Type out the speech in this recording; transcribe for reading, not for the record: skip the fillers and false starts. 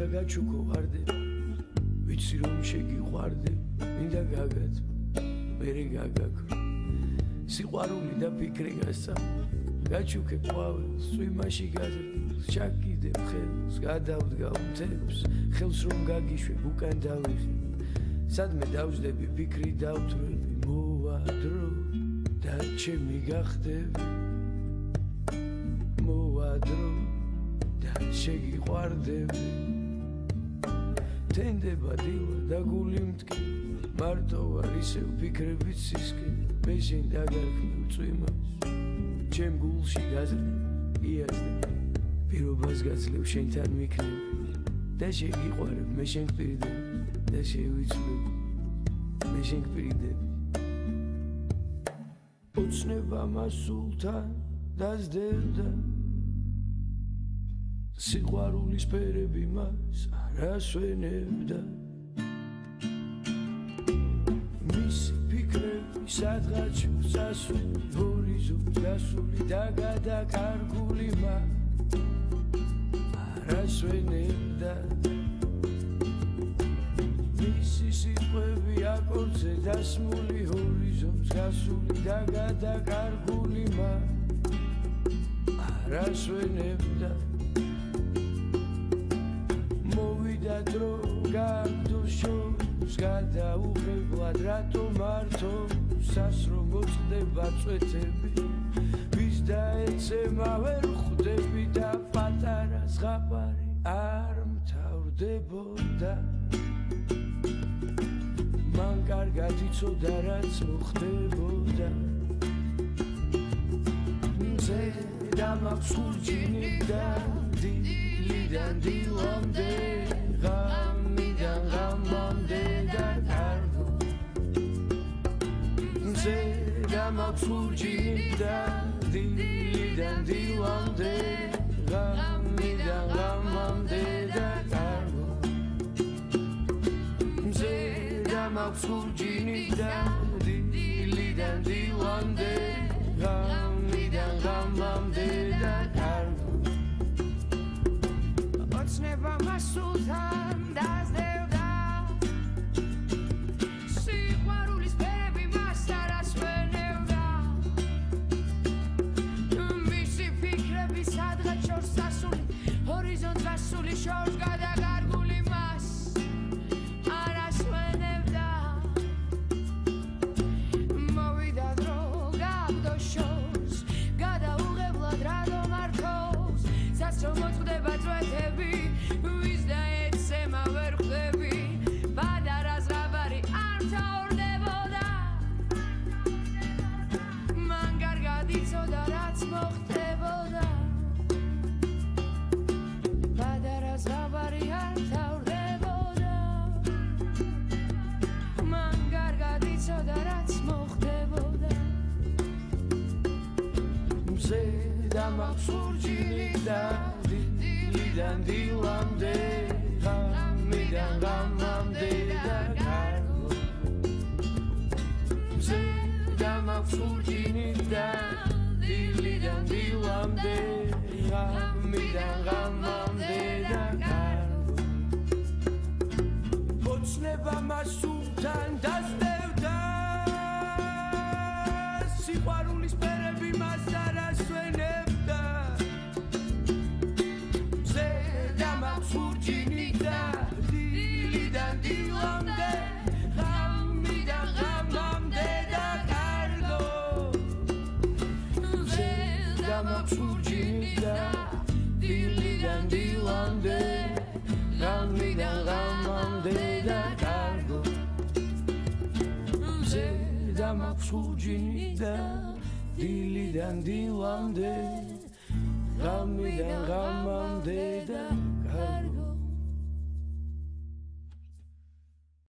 მინდა გაჩუქო ვარდე ვიცი რომ შეგიყვარდე მინდა გაგაც მერე გაგაქ სიყვარული და ფიქრი გასცა გაჩუქე ყვავილს წვიმაში გაზრდილს ჩაკიდებ ხელს გადავდგა მთებს ხელს რომ გაგიშვებ უკან დავიხე სადმე დავждები ფიქრი დავთვრები მოვადრო და ჩემი გახდები მოვადრო და შეგიყვარდები თენდება დილა და გული მტკი მარტო ვარ ისევ ფიქრებით სისკი მე შენ დაგარქმევ წვიმას ჩემ გულში გაზრდები იაზდები პირობას გაძლევ შენთან მიქნები და შეგიყვარებ მე შენ გპირდები და შევიცვლები მე შენ გპირდები ოცნება მასულთან დაზდევდა სიყვარულის ფერები მას არასვენებდა მისი ფიქრები სადღაც სასული ჰორიზონტს გასული და გადაკარგული მას არასვენებდა მისი სიტყვები აკორდზე დასმული ჰორიზონტს გასული და გადაკარგული მას არასვენებდა მოვიდა დრო გაგდო შორს გადაუღებლად რატო მარტო სასრო მოწყდება წვეთები ვის დაეცემა ვერ ხვდები და პატარა ზღაპარი არ მთავრდებოდა მან კარგად იცოდა რაც მოხდებოდა მზე დამაქვს ხურჯინი და დილიდან დილამდე ღამიდან ღამამდე და კარგო მზე დამაქვს ხურჯინი და დილიდან დილამდე ღამიდან ღამამდე და კარგო მზე დამაქვს ხურჯინი და დილიდან დილამდე ღამიდან ღამამდე და კარგო ოცნება მასულთან დაზდევდა სიყვარულის ფერები მას არასვენებდა მისი ფიქრები სადღაც შორს სასული ჰორიზონტს გასული შორს გადაკარგული მას არასვენებდა მოვიდა დრო გაგდო შორს გადაუღებლად რატო მართოს სასრო მოწყდება წვეთები ვის დაეცემა ვერ ხვდები პატარა ზღაპარი არ მთავრდებოდა მან კარგად იცოდა რაც მოხდებოდა პატარა ზღაპარი არ მთავრდებოდა მან კარგად იცოდა რაც მოხდებოდა მზე დამაქვს ხურჯინი და დილიდან დილამდე ღამიდან ღამამდე და კარგო მზე დამაქვს ხურჯინი და დილიდან დილამდე ღამიდან ღამამდე და კარგო ოცნება მასულთან დაზდევდა სიყვარულის ფერები მას არასვენებდა მზე დამაქვს ხურჯინი და დილიდან დილამდე ღამიდან ღამამდე და კარგო მზე დამაქვს ხურჯინი და დილიდან დილამდე ღამიდან ღამამდე და კარგო მზე დამაქვს ხურჯინი და დილიდან დილამდე ღამიდან ღამამდე და კარგო